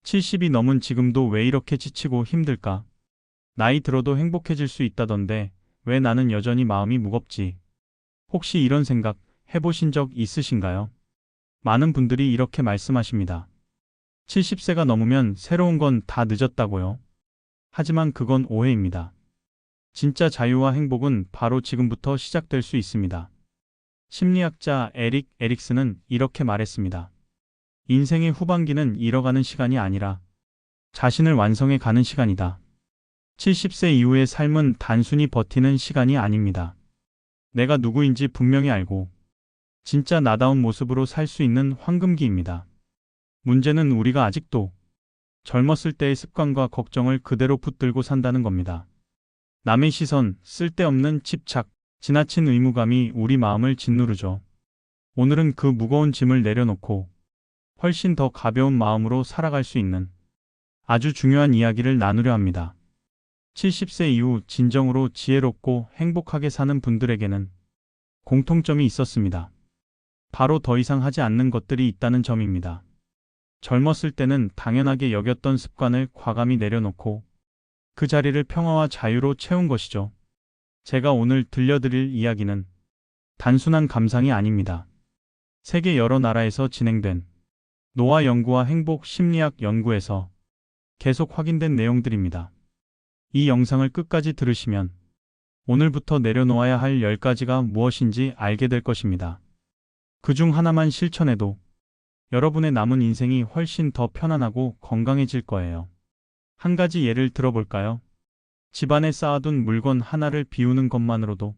70이 넘은 지금도 왜 이렇게 지치고 힘들까? 나이 들어도 행복해질 수 있다던데 왜 나는 여전히 마음이 무겁지? 혹시 이런 생각 해보신 적 있으신가요? 많은 분들이 이렇게 말씀하십니다. 70세가 넘으면 새로운 건 다 늦었다고요. 하지만 그건 오해입니다. 진짜 자유와 행복은 바로 지금부터 시작될 수 있습니다. 심리학자 에릭 에릭슨은 이렇게 말했습니다. 인생의 후반기는 잃어가는 시간이 아니라 자신을 완성해 가는 시간이다. 70세 이후의 삶은 단순히 버티는 시간이 아닙니다. 내가 누구인지 분명히 알고 진짜 나다운 모습으로 살 수 있는 황금기입니다. 문제는 우리가 아직도 젊었을 때의 습관과 걱정을 그대로 붙들고 산다는 겁니다. 남의 시선, 쓸데없는 집착, 지나친 의무감이 우리 마음을 짓누르죠. 오늘은 그 무거운 짐을 내려놓고 훨씬 더 가벼운 마음으로 살아갈 수 있는 아주 중요한 이야기를 나누려 합니다. 70세 이후 진정으로 지혜롭고 행복하게 사는 분들에게는 공통점이 있었습니다. 바로 더 이상 하지 않는 것들이 있다는 점입니다. 젊었을 때는 당연하게 여겼던 습관을 과감히 내려놓고 그 자리를 평화와 자유로 채운 것이죠. 제가 오늘 들려드릴 이야기는 단순한 감상이 아닙니다. 세계 여러 나라에서 진행된 노화 연구와 행복 심리학 연구에서 계속 확인된 내용들입니다. 이 영상을 끝까지 들으시면 오늘부터 내려놓아야 할 10가지가 무엇인지 알게 될 것입니다. 그중 하나만 실천해도 여러분의 남은 인생이 훨씬 더 편안하고 건강해질 거예요. 한 가지 예를 들어볼까요? 집안에 쌓아둔 물건 하나를 비우는 것만으로도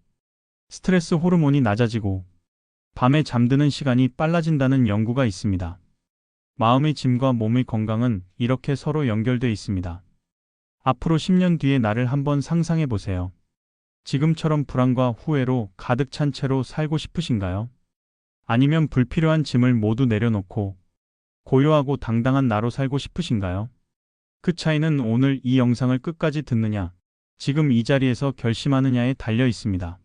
스트레스 호르몬이 낮아지고 밤에 잠드는 시간이 빨라진다는 연구가 있습니다. 마음의 짐과 몸의 건강은 이렇게 서로 연결돼 있습니다. 앞으로 10년 뒤의 나를 한번 상상해 보세요. 지금처럼 불안과 후회로 가득 찬 채로 살고 싶으신가요? 아니면 불필요한 짐을 모두 내려놓고 고요하고 당당한 나로 살고 싶으신가요? 그 차이는 오늘 이 영상을 끝까지 듣느냐, 지금 이 자리에서 결심하느냐에 달려 있습니다.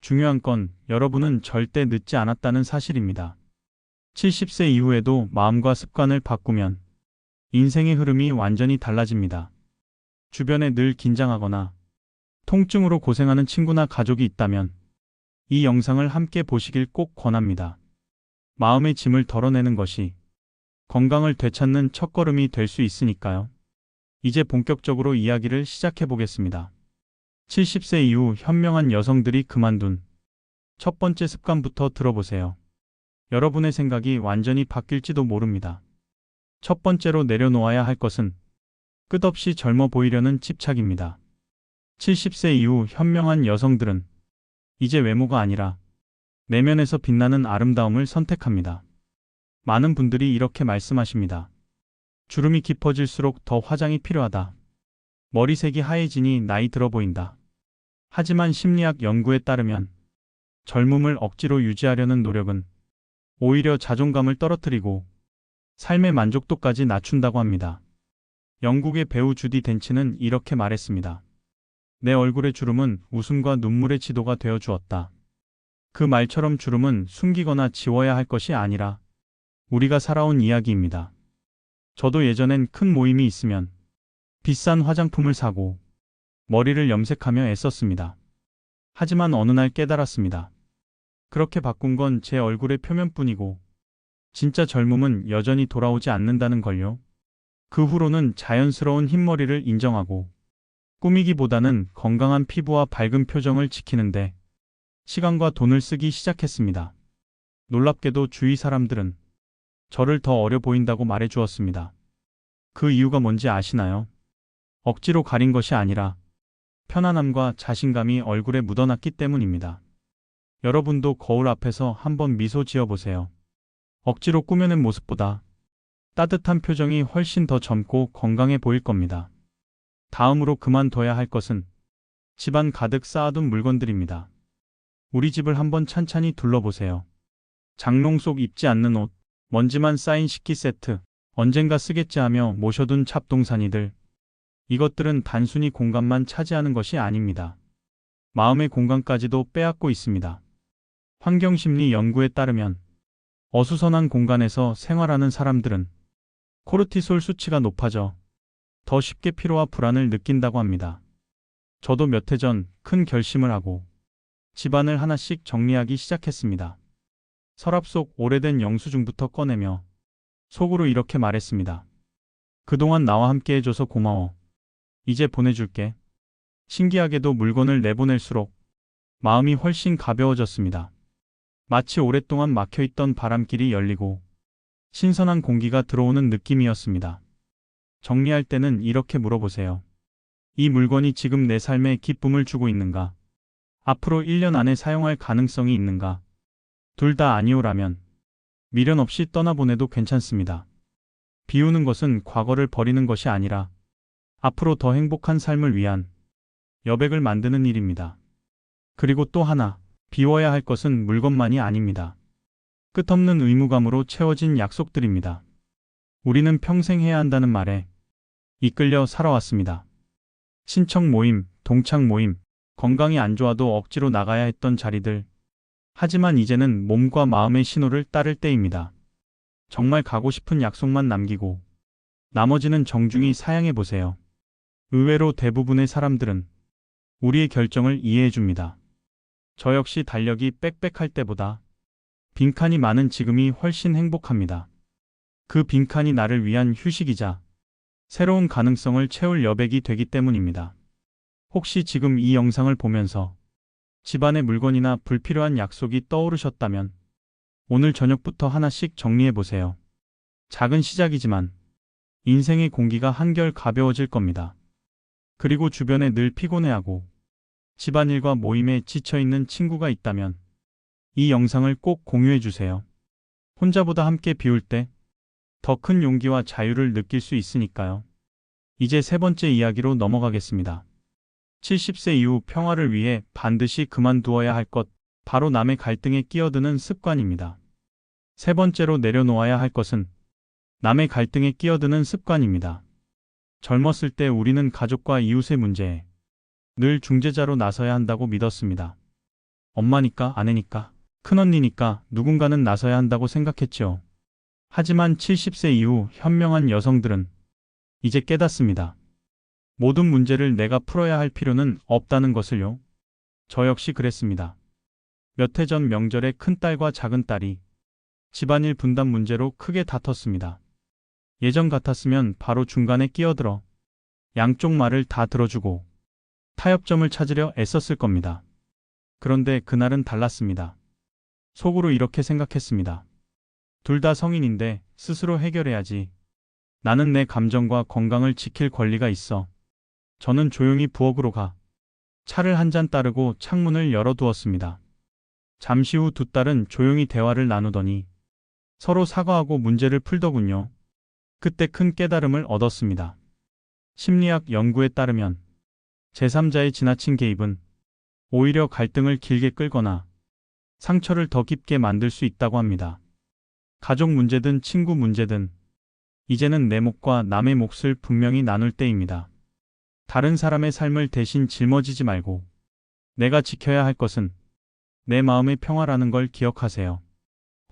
중요한 건 여러분은 절대 늦지 않았다는 사실입니다. 70세 이후에도 마음과 습관을 바꾸면 인생의 흐름이 완전히 달라집니다. 주변에 늘 긴장하거나 통증으로 고생하는 친구나 가족이 있다면 이 영상을 함께 보시길 꼭 권합니다. 마음의 짐을 덜어내는 것이 건강을 되찾는 첫걸음이 될 수 있으니까요. 이제 본격적으로 이야기를 시작해 보겠습니다. 70세 이후 현명한 여성들이 그만둔 첫 번째 습관부터 들어보세요. 여러분의 생각이 완전히 바뀔지도 모릅니다. 첫 번째로 내려놓아야 할 것은 끝없이 젊어 보이려는 집착입니다. 70세 이후 현명한 여성들은 이제 외모가 아니라 내면에서 빛나는 아름다움을 선택합니다. 많은 분들이 이렇게 말씀하십니다. 주름이 깊어질수록 더 화장이 필요하다. 머리색이 하얘지니 나이 들어 보인다. 하지만 심리학 연구에 따르면 젊음을 억지로 유지하려는 노력은 오히려 자존감을 떨어뜨리고 삶의 만족도까지 낮춘다고 합니다. 영국의 배우 주디 덴치는 이렇게 말했습니다. 내 얼굴의 주름은 웃음과 눈물의 지도가 되어 주었다. 그 말처럼 주름은 숨기거나 지워야 할 것이 아니라 우리가 살아온 이야기입니다. 저도 예전엔 큰 모임이 있으면 비싼 화장품을 사고 머리를 염색하며 애썼습니다. 하지만 어느 날 깨달았습니다. 그렇게 바꾼 건 제 얼굴의 표면뿐이고 진짜 젊음은 여전히 돌아오지 않는다는 걸요. 그 후로는 자연스러운 흰머리를 인정하고 꾸미기보다는 건강한 피부와 밝은 표정을 지키는데 시간과 돈을 쓰기 시작했습니다. 놀랍게도 주위 사람들은 저를 더 어려 보인다고 말해 주었습니다. 그 이유가 뭔지 아시나요? 억지로 가린 것이 아니라 편안함과 자신감이 얼굴에 묻어났기 때문입니다. 여러분도 거울 앞에서 한번 미소 지어 보세요. 억지로 꾸며낸 모습보다 따뜻한 표정이 훨씬 더 젊고 건강해 보일 겁니다. 다음으로 그만둬야 할 것은 집안 가득 쌓아둔 물건들입니다. 우리 집을 한번 찬찬히 둘러보세요. 장롱 속 입지 않는 옷, 먼지만 쌓인 식기 세트, 언젠가 쓰겠지 하며 모셔둔 잡동사니들. 이것들은 단순히 공간만 차지하는 것이 아닙니다. 마음의 공간까지도 빼앗고 있습니다. 환경심리 연구에 따르면 어수선한 공간에서 생활하는 사람들은 코르티솔 수치가 높아져 더 쉽게 피로와 불안을 느낀다고 합니다. 저도 몇 해 전 큰 결심을 하고 집안을 하나씩 정리하기 시작했습니다. 서랍 속 오래된 영수증부터 꺼내며 속으로 이렇게 말했습니다. 그동안 나와 함께 해줘서 고마워. 이제 보내줄게. 신기하게도 물건을 내보낼수록 마음이 훨씬 가벼워졌습니다. 마치 오랫동안 막혀있던 바람길이 열리고 신선한 공기가 들어오는 느낌이었습니다. 정리할 때는 이렇게 물어보세요. 이 물건이 지금 내 삶에 기쁨을 주고 있는가? 앞으로 1년 안에 사용할 가능성이 있는가? 둘 다 아니오라면 미련 없이 떠나보내도 괜찮습니다. 비우는 것은 과거를 버리는 것이 아니라 앞으로 더 행복한 삶을 위한 여백을 만드는 일입니다. 그리고 또 하나, 비워야 할 것은 물건만이 아닙니다. 끝없는 의무감으로 채워진 약속들입니다. 우리는 평생 해야 한다는 말에 이끌려 살아왔습니다. 친척 모임, 동창 모임, 건강이 안 좋아도 억지로 나가야 했던 자리들. 하지만 이제는 몸과 마음의 신호를 따를 때입니다. 정말 가고 싶은 약속만 남기고 나머지는 정중히 사양해 보세요. 의외로 대부분의 사람들은 우리의 결정을 이해해 줍니다. 저 역시 달력이 빽빽할 때보다 빈칸이 많은 지금이 훨씬 행복합니다. 그 빈칸이 나를 위한 휴식이자 새로운 가능성을 채울 여백이 되기 때문입니다. 혹시 지금 이 영상을 보면서 집안의 물건이나 불필요한 약속이 떠오르셨다면 오늘 저녁부터 하나씩 정리해 보세요. 작은 시작이지만 인생의 공기가 한결 가벼워질 겁니다. 그리고 주변에 늘 피곤해하고 집안일과 모임에 지쳐있는 친구가 있다면 이 영상을 꼭 공유해 주세요. 혼자보다 함께 비울 때 더 큰 용기와 자유를 느낄 수 있으니까요. 이제 세 번째 이야기로 넘어가겠습니다. 70세 이후 평화를 위해 반드시 그만두어야 할 것, 바로 남의 갈등에 끼어드는 습관입니다. 세 번째로 내려놓아야 할 것은 남의 갈등에 끼어드는 습관입니다. 젊었을 때 우리는 가족과 이웃의 문제에 늘 중재자로 나서야 한다고 믿었습니다. 엄마니까, 아내니까, 큰언니니까 누군가는 나서야 한다고 생각했죠. 하지만 70세 이후 현명한 여성들은 이제 깨닫습니다. 모든 문제를 내가 풀어야 할 필요는 없다는 것을요. 저 역시 그랬습니다. 몇 해 전 명절에 큰딸과 작은딸이 집안일 분담 문제로 크게 다퉜습니다. 예전 같았으면 바로 중간에 끼어들어 양쪽 말을 다 들어주고 타협점을 찾으려 애썼을 겁니다. 그런데 그날은 달랐습니다. 속으로 이렇게 생각했습니다. 둘 다 성인인데 스스로 해결해야지. 나는 내 감정과 건강을 지킬 권리가 있어. 저는 조용히 부엌으로 가 차를 한 잔 따르고 창문을 열어두었습니다. 잠시 후 두 딸은 조용히 대화를 나누더니 서로 사과하고 문제를 풀더군요. 그때 큰 깨달음을 얻었습니다. 심리학 연구에 따르면 제3자의 지나친 개입은 오히려 갈등을 길게 끌거나 상처를 더 깊게 만들 수 있다고 합니다. 가족 문제든 친구 문제든 이제는 내 몫과 남의 몫을 분명히 나눌 때입니다. 다른 사람의 삶을 대신 짊어지지 말고 내가 지켜야 할 것은 내 마음의 평화라는 걸 기억하세요.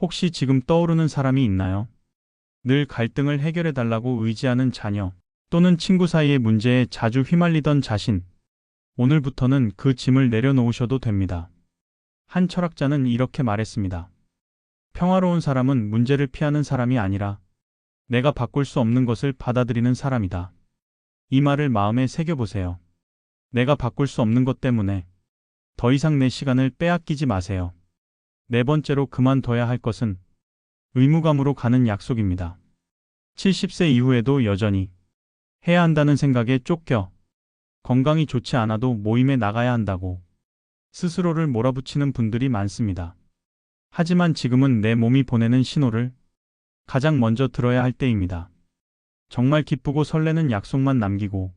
혹시 지금 떠오르는 사람이 있나요? 늘 갈등을 해결해 달라고 의지하는 자녀 또는 친구 사이의 문제에 자주 휘말리던 자신. 오늘부터는 그 짐을 내려놓으셔도 됩니다. 한 철학자는 이렇게 말했습니다. 평화로운 사람은 문제를 피하는 사람이 아니라 내가 바꿀 수 없는 것을 받아들이는 사람이다. 이 말을 마음에 새겨보세요. 내가 바꿀 수 없는 것 때문에 더 이상 내 시간을 빼앗기지 마세요. 네 번째로 그만둬야 할 것은 의무감으로 가는 약속입니다. 70세 이후에도 여전히 해야 한다는 생각에 쫓겨 건강이 좋지 않아도 모임에 나가야 한다고 스스로를 몰아붙이는 분들이 많습니다. 하지만 지금은 내 몸이 보내는 신호를 가장 먼저 들어야 할 때입니다. 정말 기쁘고 설레는 약속만 남기고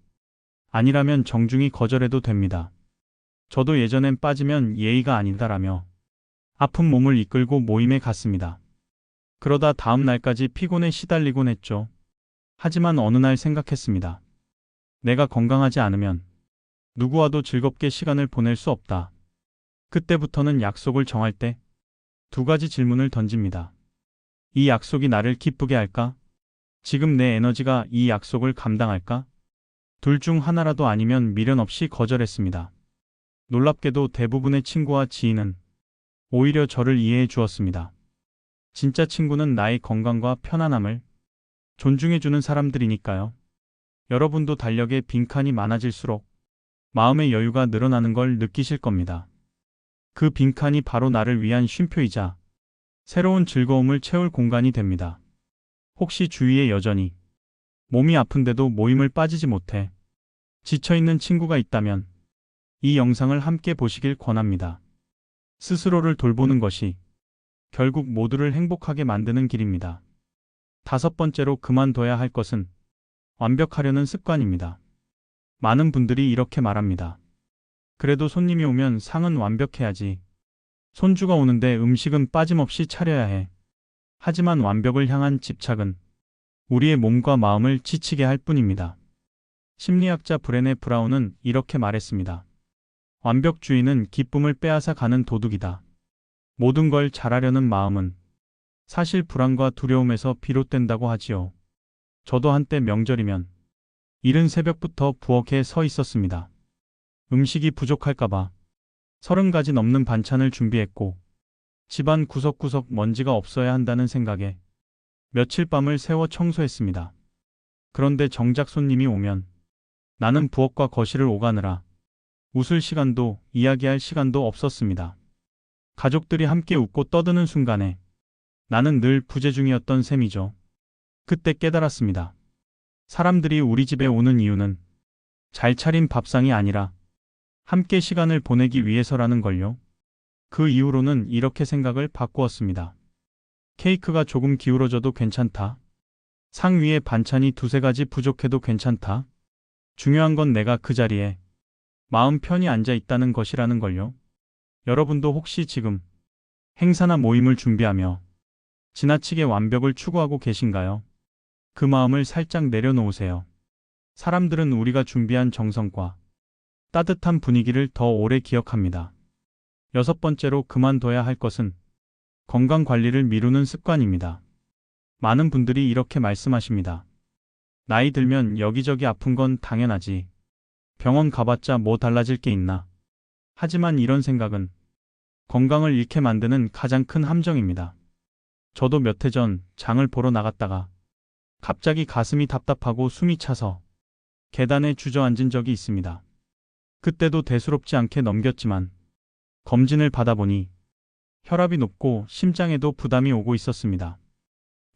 아니라면 정중히 거절해도 됩니다. 저도 예전엔 빠지면 예의가 아니다라며 아픈 몸을 이끌고 모임에 갔습니다. 그러다 다음 날까지 피곤에 시달리곤 했죠. 하지만 어느 날 생각했습니다. 내가 건강하지 않으면 누구와도 즐겁게 시간을 보낼 수 없다. 그때부터는 약속을 정할 때 두 가지 질문을 던집니다. 이 약속이 나를 기쁘게 할까? 지금 내 에너지가 이 약속을 감당할까? 둘 중 하나라도 아니면 미련 없이 거절했습니다. 놀랍게도 대부분의 친구와 지인은 오히려 저를 이해해 주었습니다. 진짜 친구는 나의 건강과 편안함을 존중해주는 사람들이니까요. 여러분도 달력에 빈칸이 많아질수록 마음의 여유가 늘어나는 걸 느끼실 겁니다. 그 빈칸이 바로 나를 위한 쉼표이자 새로운 즐거움을 채울 공간이 됩니다. 혹시 주위에 여전히 몸이 아픈데도 모임을 빠지지 못해 지쳐있는 친구가 있다면 이 영상을 함께 보시길 권합니다. 스스로를 돌보는 것이 결국 모두를 행복하게 만드는 길입니다. 다섯 번째로 그만둬야 할 것은 완벽하려는 습관입니다. 많은 분들이 이렇게 말합니다. 그래도 손님이 오면 상은 완벽해야지. 손주가 오는데 음식은 빠짐없이 차려야 해. 하지만 완벽을 향한 집착은 우리의 몸과 마음을 지치게 할 뿐입니다. 심리학자 브레네 브라운은 이렇게 말했습니다. 완벽주의는 기쁨을 빼앗아 가는 도둑이다. 모든 걸 잘하려는 마음은 사실 불안과 두려움에서 비롯된다고 하지요. 저도 한때 명절이면 이른 새벽부터 부엌에 서 있었습니다. 음식이 부족할까봐 30가지 넘는 반찬을 준비했고 집안 구석구석 먼지가 없어야 한다는 생각에 며칠 밤을 새워 청소했습니다. 그런데 정작 손님이 오면 나는 부엌과 거실을 오가느라 웃을 시간도 이야기할 시간도 없었습니다. 가족들이 함께 웃고 떠드는 순간에 나는 늘 부재 중이었던 셈이죠. 그때 깨달았습니다. 사람들이 우리 집에 오는 이유는 잘 차린 밥상이 아니라 함께 시간을 보내기 위해서라는 걸요. 그 이후로는 이렇게 생각을 바꾸었습니다. 케이크가 조금 기울어져도 괜찮다. 상 위에 반찬이 두세 가지 부족해도 괜찮다. 중요한 건 내가 그 자리에 마음 편히 앉아 있다는 것이라는 걸요. 여러분도 혹시 지금 행사나 모임을 준비하며 지나치게 완벽을 추구하고 계신가요? 그 마음을 살짝 내려놓으세요. 사람들은 우리가 준비한 정성과 따뜻한 분위기를 더 오래 기억합니다. 여섯 번째로 그만둬야 할 것은 건강 관리를 미루는 습관입니다. 많은 분들이 이렇게 말씀하십니다. 나이 들면 여기저기 아픈 건 당연하지. 병원 가봤자 뭐 달라질 게 있나. 하지만 이런 생각은 건강을 잃게 만드는 가장 큰 함정입니다. 저도 몇 해 전 장을 보러 나갔다가 갑자기 가슴이 답답하고 숨이 차서 계단에 주저앉은 적이 있습니다. 그때도 대수롭지 않게 넘겼지만 검진을 받아보니 혈압이 높고 심장에도 부담이 오고 있었습니다.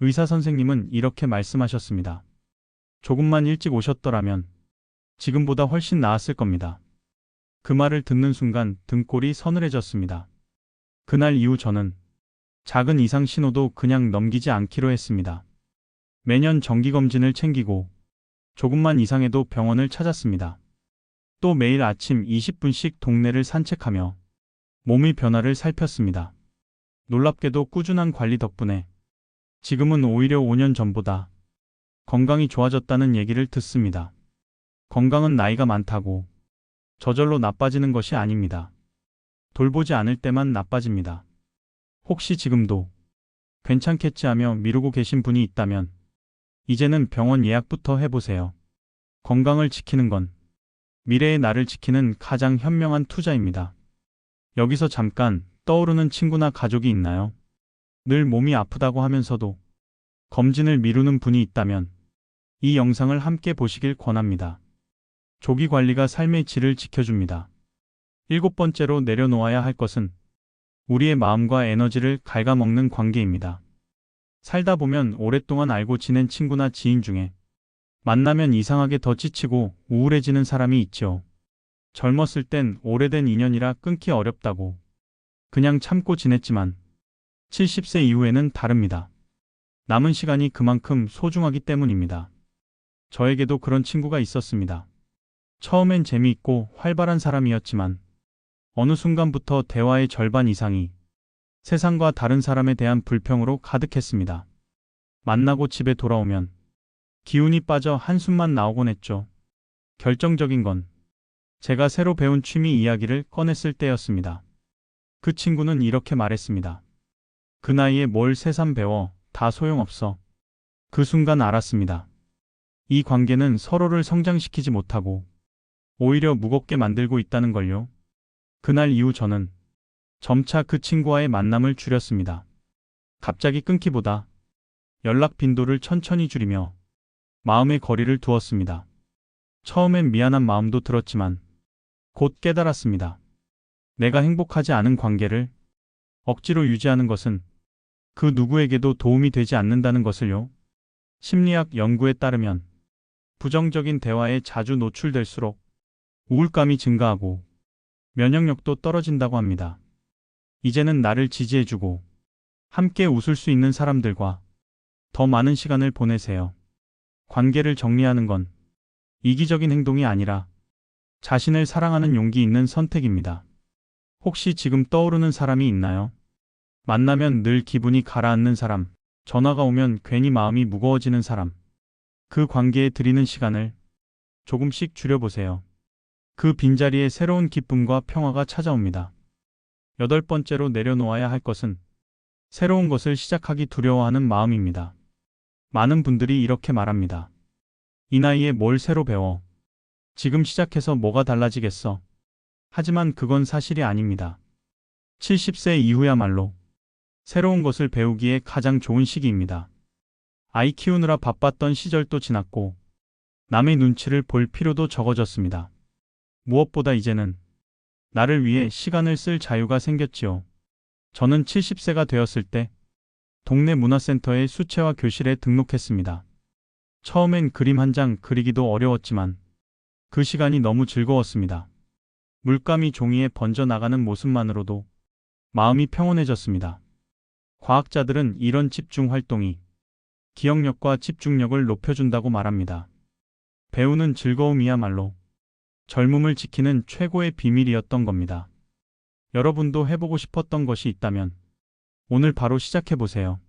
의사 선생님은 이렇게 말씀하셨습니다. 조금만 일찍 오셨더라면 지금보다 훨씬 나았을 겁니다. 그 말을 듣는 순간 등골이 서늘해졌습니다. 그날 이후 저는 작은 이상 신호도 그냥 넘기지 않기로 했습니다. 매년 정기검진을 챙기고 조금만 이상해도 병원을 찾았습니다. 또 매일 아침 20분씩 동네를 산책하며 몸의 변화를 살폈습니다. 놀랍게도 꾸준한 관리 덕분에 지금은 오히려 5년 전보다 건강이 좋아졌다는 얘기를 듣습니다. 건강은 나이가 많다고 저절로 나빠지는 것이 아닙니다. 돌보지 않을 때만 나빠집니다. 혹시 지금도 괜찮겠지 하며 미루고 계신 분이 있다면 이제는 병원 예약부터 해보세요. 건강을 지키는 건 미래의 나를 지키는 가장 현명한 투자입니다. 여기서 잠깐 떠오르는 친구나 가족이 있나요? 늘 몸이 아프다고 하면서도 검진을 미루는 분이 있다면 이 영상을 함께 보시길 권합니다. 조기 관리가 삶의 질을 지켜줍니다. 일곱 번째로 내려놓아야 할 것은 우리의 마음과 에너지를 갉아먹는 관계입니다. 살다 보면 오랫동안 알고 지낸 친구나 지인 중에 만나면 이상하게 더 지치고 우울해지는 사람이 있죠. 젊었을 땐 오래된 인연이라 끊기 어렵다고 그냥 참고 지냈지만 70세 이후에는 다릅니다. 남은 시간이 그만큼 소중하기 때문입니다. 저에게도 그런 친구가 있었습니다. 처음엔 재미있고 활발한 사람이었지만 어느 순간부터 대화의 절반 이상이 세상과 다른 사람에 대한 불평으로 가득했습니다. 만나고 집에 돌아오면 기운이 빠져 한숨만 나오곤 했죠. 결정적인 건 제가 새로 배운 취미 이야기를 꺼냈을 때였습니다. 그 친구는 이렇게 말했습니다. 그 나이에 뭘 새삼 배워, 다 소용없어. 그 순간 알았습니다. 이 관계는 서로를 성장시키지 못하고 오히려 무겁게 만들고 있다는 걸요. 그날 이후 저는 점차 그 친구와의 만남을 줄였습니다. 갑자기 끊기보다 연락 빈도를 천천히 줄이며 마음의 거리를 두었습니다. 처음엔 미안한 마음도 들었지만 곧 깨달았습니다. 내가 행복하지 않은 관계를 억지로 유지하는 것은 그 누구에게도 도움이 되지 않는다는 것을요. 심리학 연구에 따르면 부정적인 대화에 자주 노출될수록 우울감이 증가하고 면역력도 떨어진다고 합니다. 이제는 나를 지지해주고 함께 웃을 수 있는 사람들과 더 많은 시간을 보내세요. 관계를 정리하는 건 이기적인 행동이 아니라 자신을 사랑하는 용기 있는 선택입니다. 혹시 지금 떠오르는 사람이 있나요? 만나면 늘 기분이 가라앉는 사람, 전화가 오면 괜히 마음이 무거워지는 사람, 그 관계에 드리는 시간을 조금씩 줄여보세요. 그 빈자리에 새로운 기쁨과 평화가 찾아옵니다. 8번째로 내려놓아야 할 것은 새로운 것을 시작하기 두려워하는 마음입니다. 많은 분들이 이렇게 말합니다. 이 나이에 뭘 새로 배워? 지금 시작해서 뭐가 달라지겠어? 하지만 그건 사실이 아닙니다. 70세 이후야말로 새로운 것을 배우기에 가장 좋은 시기입니다. 아이 키우느라 바빴던 시절도 지났고 남의 눈치를 볼 필요도 적어졌습니다. 무엇보다 이제는 나를 위해 시간을 쓸 자유가 생겼지요. 저는 70세가 되었을 때 동네 문화센터의 수채화 교실에 등록했습니다. 처음엔 그림 한 장 그리기도 어려웠지만 그 시간이 너무 즐거웠습니다. 물감이 종이에 번져나가는 모습만으로도 마음이 평온해졌습니다. 과학자들은 이런 집중 활동이 기억력과 집중력을 높여준다고 말합니다. 배우는 즐거움이야말로 젊음을 지키는 최고의 비밀이었던 겁니다. 여러분도 해보고 싶었던 것이 있다면 오늘 바로 시작해보세요.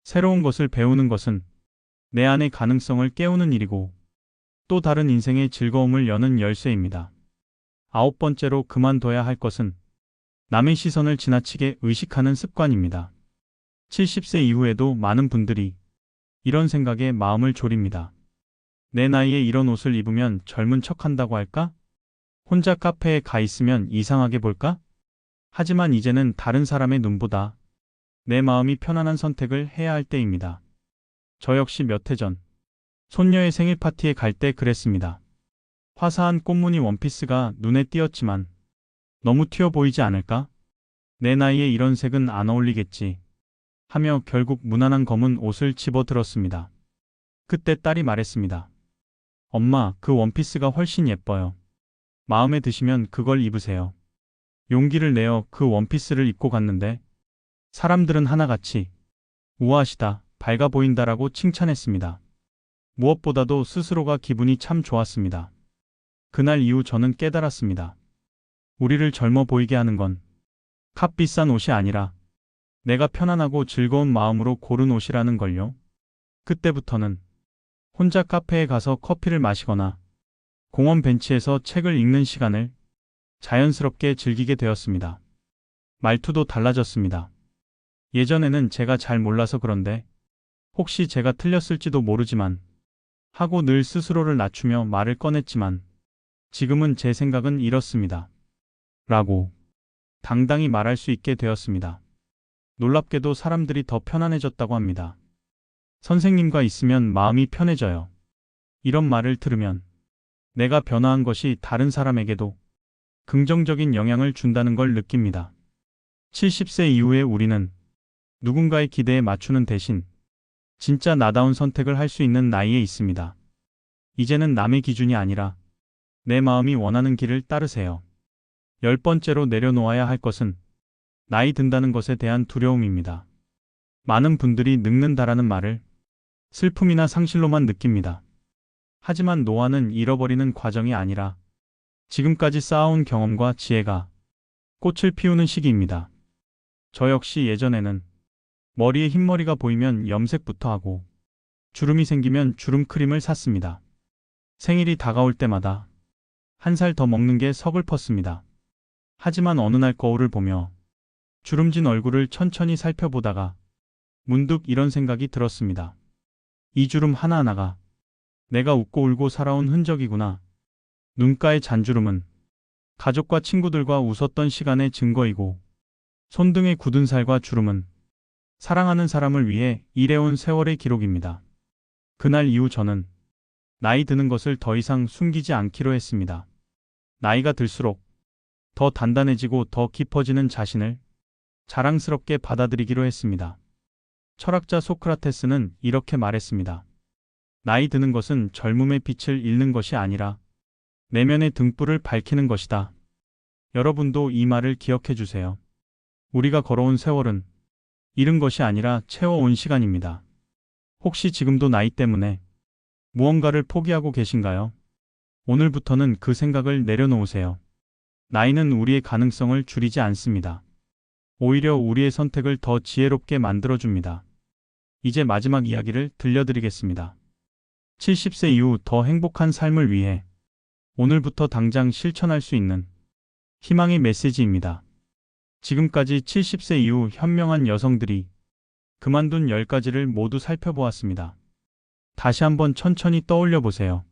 새로운 것을 배우는 것은 내 안의 가능성을 깨우는 일이고 또 다른 인생의 즐거움을 여는 열쇠입니다. 9번째로 그만둬야 할 것은 남의 시선을 지나치게 의식하는 습관입니다. 70세 이후에도 많은 분들이 이런 생각에 마음을 졸입니다. 내 나이에 이런 옷을 입으면 젊은 척한다고 할까? 혼자 카페에 가 있으면 이상하게 볼까? 하지만 이제는 다른 사람의 눈보다 내 마음이 편안한 선택을 해야 할 때입니다. 저 역시 몇 해 전 손녀의 생일 파티에 갈 때 그랬습니다. 화사한 꽃무늬 원피스가 눈에 띄었지만 너무 튀어 보이지 않을까? 내 나이에 이런 색은 안 어울리겠지 하며 결국 무난한 검은 옷을 집어들었습니다. 그때 딸이 말했습니다. 엄마, 그 원피스가 훨씬 예뻐요. 마음에 드시면 그걸 입으세요. 용기를 내어 그 원피스를 입고 갔는데 사람들은 하나같이 우아하시다, 밝아 보인다라고 칭찬했습니다. 무엇보다도 스스로가 기분이 참 좋았습니다. 그날 이후 저는 깨달았습니다. 우리를 젊어 보이게 하는 건 값비싼 옷이 아니라 내가 편안하고 즐거운 마음으로 고른 옷이라는 걸요. 그때부터는 혼자 카페에 가서 커피를 마시거나 공원 벤치에서 책을 읽는 시간을 자연스럽게 즐기게 되었습니다. 말투도 달라졌습니다. 예전에는 제가 잘 몰라서 그런데 혹시 제가 틀렸을지도 모르지만 하고 늘 스스로를 낮추며 말을 꺼냈지만 지금은 제 생각은 이렇습니다. 라고 당당히 말할 수 있게 되었습니다. 놀랍게도 사람들이 더 편안해졌다고 합니다. 선생님과 있으면 마음이 편해져요. 이런 말을 들으면 내가 변화한 것이 다른 사람에게도 긍정적인 영향을 준다는 걸 느낍니다. 70세 이후에 우리는 누군가의 기대에 맞추는 대신 진짜 나다운 선택을 할 수 있는 나이에 있습니다. 이제는 남의 기준이 아니라 내 마음이 원하는 길을 따르세요. 10번째로 내려놓아야 할 것은 나이 든다는 것에 대한 두려움입니다. 많은 분들이 늙는다라는 말을 슬픔이나 상실로만 느낍니다. 하지만 노화는 잃어버리는 과정이 아니라 지금까지 쌓아온 경험과 지혜가 꽃을 피우는 시기입니다. 저 역시 예전에는 머리에 흰머리가 보이면 염색부터 하고 주름이 생기면 주름 크림을 샀습니다. 생일이 다가올 때마다 한 살 더 먹는 게 서글펐습니다. 하지만 어느 날 거울을 보며 주름진 얼굴을 천천히 살펴보다가 문득 이런 생각이 들었습니다. 이 주름 하나하나가 내가 웃고 울고 살아온 흔적이구나. 눈가의 잔주름은 가족과 친구들과 웃었던 시간의 증거이고, 손등의 굳은 살과 주름은 사랑하는 사람을 위해 일해온 세월의 기록입니다. 그날 이후 저는 나이 드는 것을 더 이상 숨기지 않기로 했습니다. 나이가 들수록 더 단단해지고 더 깊어지는 자신을 자랑스럽게 받아들이기로 했습니다. 철학자 소크라테스는 이렇게 말했습니다. 나이 드는 것은 젊음의 빛을 잃는 것이 아니라 내면의 등불을 밝히는 것이다. 여러분도 이 말을 기억해 주세요. 우리가 걸어온 세월은 잃은 것이 아니라 채워온 시간입니다. 혹시 지금도 나이 때문에 무언가를 포기하고 계신가요? 오늘부터는 그 생각을 내려놓으세요. 나이는 우리의 가능성을 줄이지 않습니다. 오히려 우리의 선택을 더 지혜롭게 만들어줍니다. 이제 마지막 이야기를 들려드리겠습니다. 70세 이후 더 행복한 삶을 위해 오늘부터 당장 실천할 수 있는 희망의 메시지입니다. 지금까지 70세 이후 현명한 여성들이 그만둔 10가지를 모두 살펴보았습니다. 다시 한번 천천히 떠올려 보세요.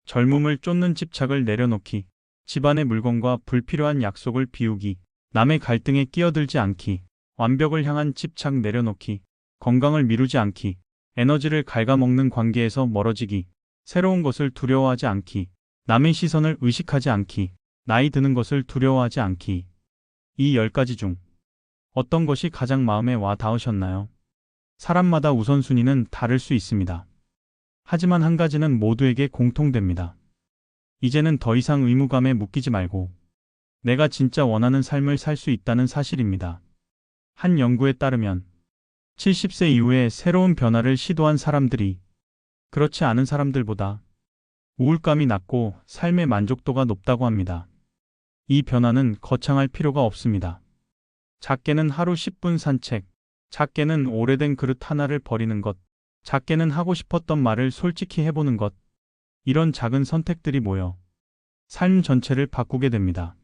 젊음을 쫓는 집착을 내려놓기, 집안의 물건과 불필요한 약속을 비우기, 남의 갈등에 끼어들지 않기, 완벽을 향한 집착 내려놓기, 건강을 미루지 않기, 에너지를 갉아먹는 관계에서 멀어지기, 새로운 것을 두려워하지 않기, 남의 시선을 의식하지 않기, 나이 드는 것을 두려워하지 않기. 이 10가지 중 어떤 것이 가장 마음에 와 닿으셨나요? 사람마다 우선순위는 다를 수 있습니다. 하지만 한 가지는 모두에게 공통됩니다. 이제는 더 이상 의무감에 묶이지 말고 내가 진짜 원하는 삶을 살 수 있다는 사실입니다. 한 연구에 따르면 70세 이후에 새로운 변화를 시도한 사람들이 그렇지 않은 사람들보다 우울감이 낮고 삶의 만족도가 높다고 합니다. 이 변화는 거창할 필요가 없습니다. 작게는 하루 10분 산책, 작게는 오래된 그릇 하나를 버리는 것, 작게는 하고 싶었던 말을 솔직히 해보는 것, 이런 작은 선택들이 모여 삶 전체를 바꾸게 됩니다.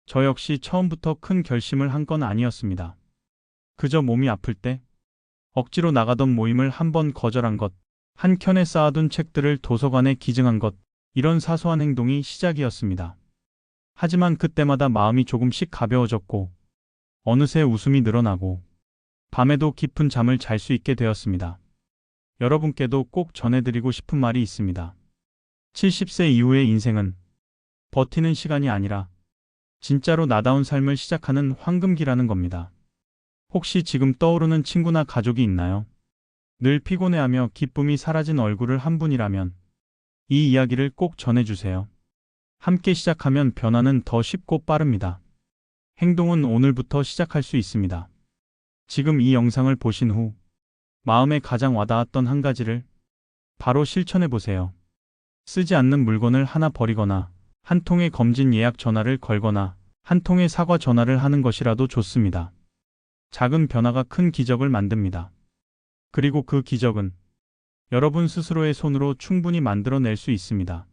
저 역시 처음부터 큰 결심을 한 건 아니었습니다. 그저 몸이 아플 때 억지로 나가던 모임을 한 번 거절한 것, 한 켠에 쌓아둔 책들을 도서관에 기증한 것, 이런 사소한 행동이 시작이었습니다. 하지만 그때마다 마음이 조금씩 가벼워졌고 어느새 웃음이 늘어나고 밤에도 깊은 잠을 잘 수 있게 되었습니다. 여러분께도 꼭 전해드리고 싶은 말이 있습니다. 70세 이후의 인생은 버티는 시간이 아니라 진짜로 나다운 삶을 시작하는 황금기라는 겁니다. 혹시 지금 떠오르는 친구나 가족이 있나요? 늘 피곤해하며 기쁨이 사라진 얼굴을 한 분이라면 이 이야기를 꼭 전해주세요. 함께 시작하면 변화는 더 쉽고 빠릅니다. 행동은 오늘부터 시작할 수 있습니다. 지금 이 영상을 보신 후 마음에 가장 와닿았던 한 가지를 바로 실천해 보세요. 쓰지 않는 물건을 하나 버리거나 한 통의 검진 예약 전화를 걸거나 한 통의 사과 전화를 하는 것이라도 좋습니다. 작은 변화가 큰 기적을 만듭니다. 그리고 그 기적은 여러분 스스로의 손으로 충분히 만들어낼 수 있습니다.